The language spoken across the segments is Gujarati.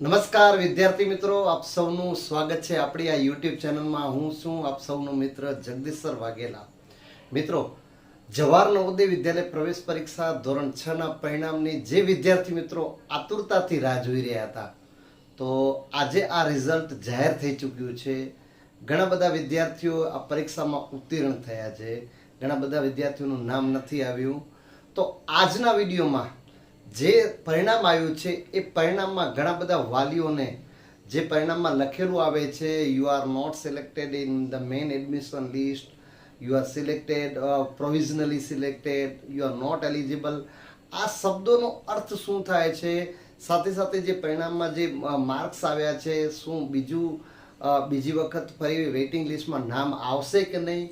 નમસ્કાર વિદ્યાર્થી મિત્રો, આપ સૌનું સ્વાગત છે આપણી આ યુટ્યુબ ચેનલમાં. હું છું આપ સૌનો મિત્ર જગદીશ સર વાઘેલા. મિત્રો, જવાહર નવોદય વિદ્યાલય પ્રવેશ પરીક્ષા ધોરણ 6 ના પરિણામની જે વિદ્યાર્થી મિત્રો આતુરતાથી રાહ જોઈ રહ્યા હતા, તો આજે આ રિઝલ્ટ જાહેર થઈ ચૂક્યું છે. ઘણા બધા વિદ્યાર્થીઓ આ પરીક્ષામાં ઉત્તીર્ણ થયા છે, ઘણા બધા વિદ્યાર્થીઓનું નામ નથી આવ્યું. તો આજના વિડીયોમાં જે પરિણામ આવ્યું છે એ પરિણામમાં ઘણા બધા વાલીઓને જે પરિણામમાં લખેલું આવે છે, you are not selected in the main admission list, you are selected provisionally selected, you are not eligible, આ શબ્દોનો અર્થ શું થાય છે, સાથે સાથે જે પરિણામમાં જે માર્ક્સ આવ્યા છે, શું બીજી વખત ફરી વેઇટિંગ લિસ્ટમાં નામ આવશે કે નહીં,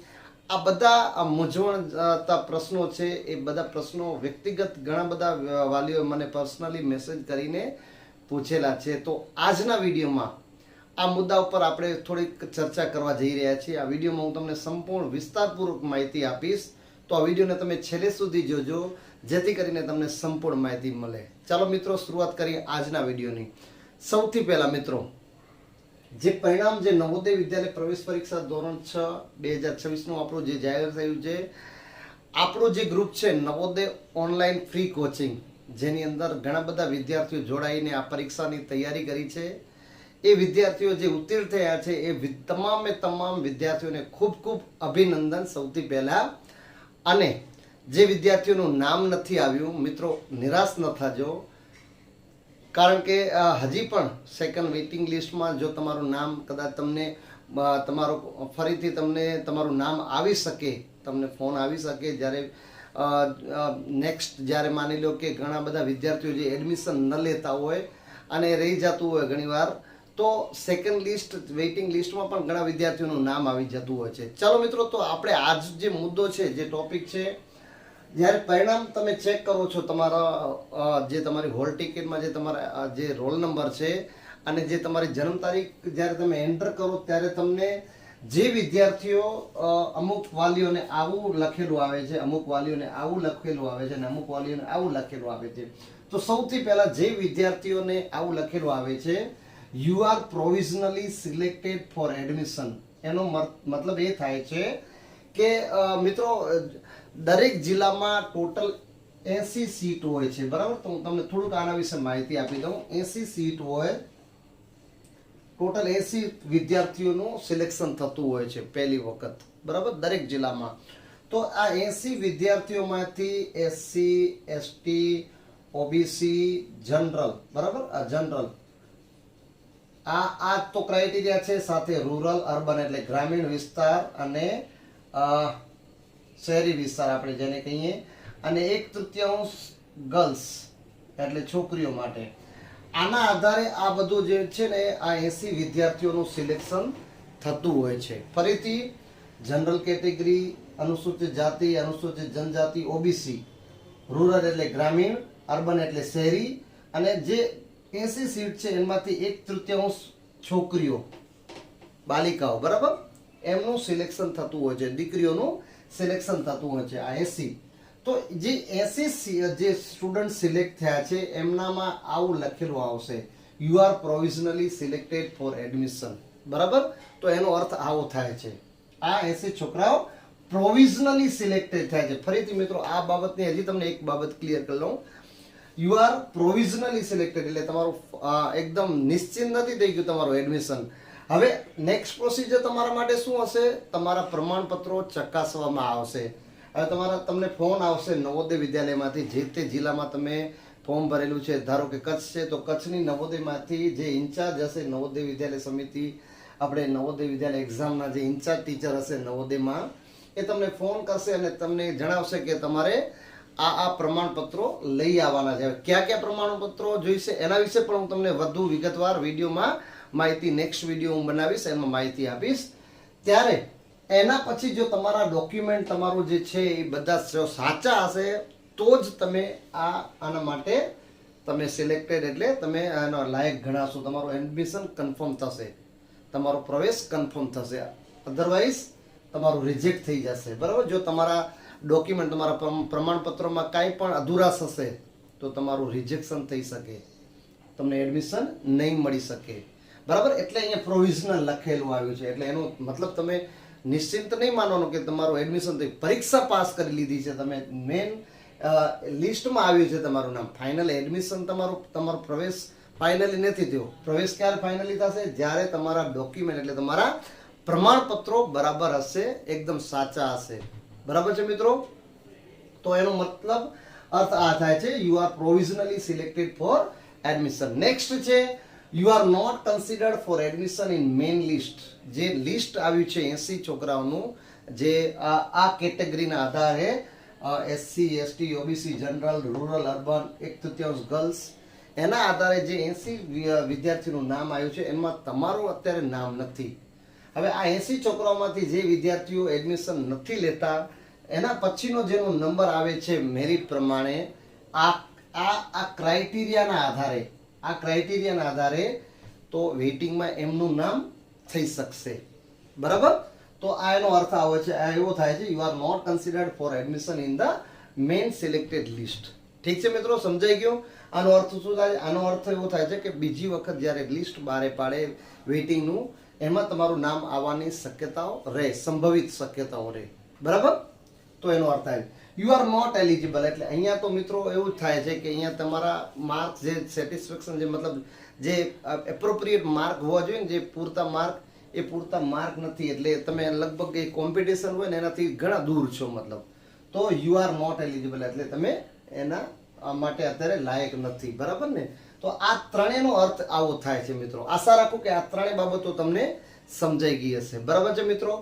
આ બધા મૂંઝવણતા પ્રશ્નો છે. એ બધા પ્રશ્નો વ્યક્તિગત ઘણા બધા વાલીઓ મને પર્સનલી મેસેજ કરીને પૂછેલા છે. તો આજના વિડીયોમાં આ મુદ્દા ઉપર આપણે થોડીક ચર્ચા કરવા જઈ રહ્યા છીએ. આ વિડીયોમાં હું તમને સંપૂર્ણ વિસ્તારપૂર્વક માહિતી આપીશ, તો આ વિડીયોને તમે છેલ્લે સુધી જોજો, જેથી કરીને તમને સંપૂર્ણ માહિતી મળે. ચાલો મિત્રો, શરૂઆત કરીએ આજના વિડીયોની. સૌથી પહેલા મિત્રો, જે પરિણામ જે નવોદય વિદ્યાલય પ્રવેશ પરીક્ષા ધોરણ 6 2026 નું આપણું જે જાહેર થયું છે, આપણું જે ગ્રુપ છે નવોદય ઓનલાઈન ફ્રી કોચિંગ, જેની અંદર ઘણા બધા વિદ્યાર્થીઓ જોડાઈને આ પરીક્ષાની તૈયારી કરી છે, એ વિદ્યાર્થીઓ જે ઉત્તીર્ણ થયા છે એ તમામ વિદ્યાર્થીઓને ખૂબ ખૂબ અભિનંદન સૌથી પહેલા. અને જે વિદ્યાર્થીઓનું નામ નથી આવ્યું, મિત્રો નિરાશ ન થજો, કારણ કે હજી પણ સેકન્ડ વેઇટિંગ લિસ્ટમાં જો તમારું નામ કદાચ ફરીથી તમારું નામ આવી શકે, તમને ફોન આવી શકે, જ્યારે જ્યારે માની લો કે ઘણા બધા વિદ્યાર્થીઓ જે એડમિશન ન લેતા હોય અને રહી જતું હોય ઘણીવાર, તો સેકન્ડ લિસ્ટ વેઇટિંગ લિસ્ટમાં પણ ઘણા વિદ્યાર્થીઓનું નામ આવી જતું હોય છે. ચાલો મિત્રો, તો આપણે આજ જે મુદ્દો છે, જે ટોપિક છે, જ્યારે પરિણામ તમે ચેક કરો છો, જે તમારી હોલ ટિકિટમાં જે તમારા જે રોલ નંબર છે અને જે તમારી જન્મ તારીખ જ્યારે તમે એન્ટર કરો, ત્યારે તમને જે વિદ્યાર્થીઓ અમુક વાલીઓને આવું લખેલું આવે છે, અમુક વાલીઓને આવું લખેલું આવે છે અને અમુક વાલીઓને આવું લખેલું આવે છે. તો સૌથી પહેલા જે વિદ્યાર્થીઓને આવું લખેલું આવે છે, you are provisionally selected for admission, એનો મતલબ એ થાય છે કે મિત્રો, દરેક જિલ્લામાં ટોટલ 80 સીટ હોય છે, બરાબર? તો હું તમને થોડુંક આના વિશે માહિતી આપી દઉં. 80 સીટ હોય, ટોટલ 80 વિદ્યાર્થીઓનું સિલેક્શન થતું હોય છે પહેલી વખત, બરાબર, દરેક જિલ્લામાં. તો આ 80 વિદ્યાર્થીઓમાંથી SC, ST, OBC, જનરલ, બરાબર, આ જનરલ, આ તો ક્રાઇટેરિયા છે. સાથે રૂરલ, અર્બન એટલે ગ્રામીણ વિસ્તાર અને શહેરી વિસ્તાર આપણે જેને કહીએ, અને 1/3 ગર્લ્સ એટલે છોકરીઓ માટે. આના આધારે આ બધું જે છે ને, આ 80 વિદ્યાર્થીઓનું સિલેક્શન થતું હોય છે. ફરીથી જનરલ કેટેગરી, અનુસૂચિત જાતિ, અનુસૂચિત જનજાતિ, OBC, રૂરલ એટલે ગ્રામીણ, અર્બન એટલે શહેરી, અને જે 80 સીટ છે એમાંથી 1/3 છોકરીઓ, બાલિકાઓ, બરાબર, એમનું સિલેક્શન થતું હોય છે, દીકરીઓનું સિલેક્શન થતું હોય છે આ 80. તો જે 80 જે સ્ટુડન્ટ સિલેક્ટ થયા છે એમનામાં આવું લખેલું આવશે, you are provisionally selected for admission, બરાબર. તો એનો અર્થ આવો થાય છે, આ 80 છોકરાઓ પ્રોવિઝનલી સિલેક્ટેડ થયા છે. ફરીથી મિત્રો, આ બાબતની હજી તમને એક બાબત ક્લિયર કરી લઉં. યુ આર પ્રોવિઝનલી સિલેક્ટેડ એટલે તમારું એકદમ નિશ્ચિત નથી થઈ ગયું તમારું એડમિશન. હવે નેક્સ્ટ પ્રોસિજર તમારા માટે શું હશે? તમારા પ્રમાણપત્રો ચકાસવામાં આવશે. હવે તમને ફોન આવશે નવોદય વિદ્યાલયમાંથી, જે તે જિલ્લામાં તમે ફોર્મ ભરેલું છે. ધારો કે કચ્છ છે, તો કચ્છની નવોદયમાંથી જે ઇન્ચાર્જ હશે નવોદય વિદ્યાલય સમિતિ, આપણે નવોદય વિદ્યાલય એક્ઝામના જે ઇન્ચાર્જ ટીચર હશે નવોદયમાં, એ તમને ફોન કરશે અને તમને જણાવશે કે તમારે આ પ્રમાણપત્રો લઈ આવવાના છે. કયા કયા પ્રમાણપત્રો જોઈશે એના વિશે પણ હું તમને વધુ વિગતવાર વિડીયોમાં માહિતી, નેક્સ્ટ વિડીયો હું બનાવીશ, એમાં માહિતી આપીશ. ત્યારે એના પછી જો તમારા ડોક્યુમેન્ટ તમારું જે છે એ બધા સાચા હશે, તો જ તમે આના માટે તમે સિલેક્ટેડ એટલે તમે આના લાયક ગણાશો, તમારું એડમિશન કન્ફર્મ થશે, તમારો પ્રવેશ કન્ફર્મ થશે. અધરવાઇઝ તમારું રિજેક્ટ થઈ જશે, બરાબર. જો તમારા ડોક્યુમેન્ટ, તમારા પ્રમાણપત્રોમાં કાંઈ પણ અધુરાશ હશે તો તમારું રિજેક્શન થઈ શકે. તમને એડમિશન નહીં મળી શકે. બરાબર, એટલે અહીંયા પ્રોવિઝનલ લખેલું આવ્યું છે. એટલે એનો મતલબ તમે નિશ્ચિંત નહીં માનવાનું કે તમારું એડમિશન પરીક્ષા પાસ કરી લીધી છે, તમે મેન લિસ્ટમાં આવ્યું છે તમારું નામ. ફાઇનલ એડમિશન તમારો પ્રવેશ ફાઇનલી નથી થયો. પ્રવેશ ક્યારે ફાઇનલી થશે? જ્યારે તમારા ડોક્યુમેન્ટ એટલે તમારા પ્રમાણપત્રો બરાબર હશે, એકદમ સાચા હશે. બરાબર છે મિત્રો? તો એનો મતલબ અર્થ આ થાય છે you are provisionally selected for admission. Next છે you are not considered for admission in main list. જે લિસ્ટ આવ્યું છે 80 છોકરાઓનું, જે આ કેટેગરીના આધારે SC, ST, OBC, general, rural, urban, 1/3 girls, એના આધારે જે 80 વિદ્યાર્થીનું નામ આવ્યું છે એમાં તમારું અત્યારે નામ નથી. હવે આ 80 છોકરાઓમાંથી જે વિદ્યાર્થીઓ એડમિશન નથી લેતા એના પછીનો જેનો નંબર આવે છે મેરિટ પ્રમાણે, આ ક્રાઇટેરિયાના આધારે તો વેઇટિંગમાં એમનું નામ થઈ શકશે. બરાબર? તો આ એનો અર્થ આવે છે, આ એવો થાય છે you are not considered for admission in the main selected list. ઠીક છે મિત્રો, સમજાઈ ગયો? આનો અર્થ શું થાય? આનો અર્થ એવો થાય છે કે બીજી વખત જ્યારે લિસ્ટ બહાર પાડે વેઇટિંગનું, એમાં તમારું નામ આવવાની શક્યતાઓ રહે, સંભવિત શક્યતાઓ રહે. બરાબર? તો એનો અર્થ થાય યુ આર નોટ એલિજિબલ. એટલે અહીંયા તો મિત્રો એવું થાય છે કે અહીંયા તમારા માર્ક જે સેટિસ્ફેક્શન, જે મતલબ જે એપ્રોપ્રિએટ માર્ક હોવા જોઈએ ને, જે પૂરતા માર્ક, એ પૂરતા માર્ક નથી. એટલે તમે લગભગ એ કોમ્પિટિશન હોય ને એનાથી ઘણા દૂર છો મતલબ. તો યુ આર નોટ એલિજિબલ એટલે તમે એના માટે અત્યારે લાયક નથી. બરાબર ને? તો આ ત્રણેયનો અર્થ આવો થાય છે મિત્રો. આશા રાખું કે આ ત્રણેય બાબતો તમને સમજાઈ ગઈ હશે. બરાબર છે મિત્રો?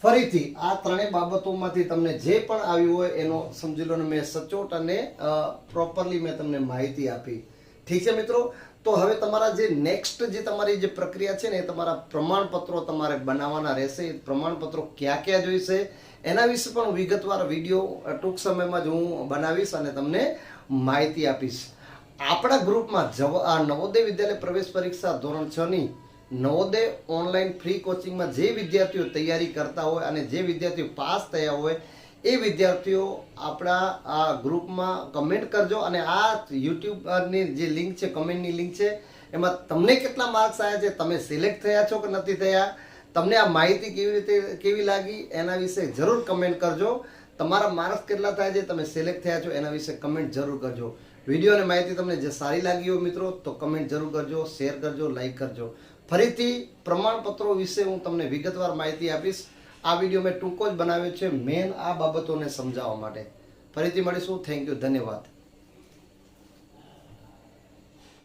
ફરીથી આ ત્રણેય બાબતોમાંથી તમને જે પણ આવ્યું હોય એનો સમજી લો ને, મેં સચોટ અને પ્રોપરલી મેં તમને માહિતી આપી. ઠીક છે મિત્રો? તો હવે તમારા જે નેક્સ્ટ જે તમારી જે પ્રક્રિયા છે ને, એ તમારા પ્રમાણપત્રો તમારે બનાવવાના રહેશે. એ પ્રમાણપત્રો ક્યાં ક્યાં જોઈશે એના વિશે પણ વિગતવાર વિડીયો ટૂંક સમયમાં જ હું બનાવીશ અને તમને માહિતી આપીશ. આપણા ગ્રુપમાં આ નવોદય વિદ્યાલય પ્રવેશ પરીક્ષા ધોરણ 6 ની નવોદય ઓનલાઈન ફ્રી કોચિંગમાં જે વિદ્યાર્થીઓ તૈયારી કરતા હોય અને જે વિદ્યાર્થીઓ પાસ થયા હોય એ વિદ્યાર્થીઓ આપણા આ ગ્રુપમાં કમેન્ટ કરજો. અને આ યુટ્યુબની જે લિંક છે, કમેન્ટની લિંક છે, એમાં તમને કેટલા માર્ક્સ આવ્યા છે, તમે સિલેક્ટ થયા છો કે નથી થયા, તમને આ માહિતી કેવી લાગી એના વિશે જરૂર કમેન્ટ કરજો. તમારા માર્ક્સ કેટલા થાય છે, તમે સિલેક્ટ થયા છો એના વિશે કમેન્ટ જરૂર કરજો. વિડીયો અને માહિતી તમને જે સારી લાગી હોય મિત્રો તો કમેન્ટ જરૂર કરજો, શેર કરજો, લાઈક કરજો. ફરીથી પ્રમાણપત્રો વિશે હું તમને વિગતવાર માહિતી આપીશ. આ વિડીયો મેં ટૂંકો જ બનાવ્યો છે મેન આ બાબતોને સમજાવવા માટે. ફરીથી મળીશું. થેન્ક યુ, ધન્યવાદ.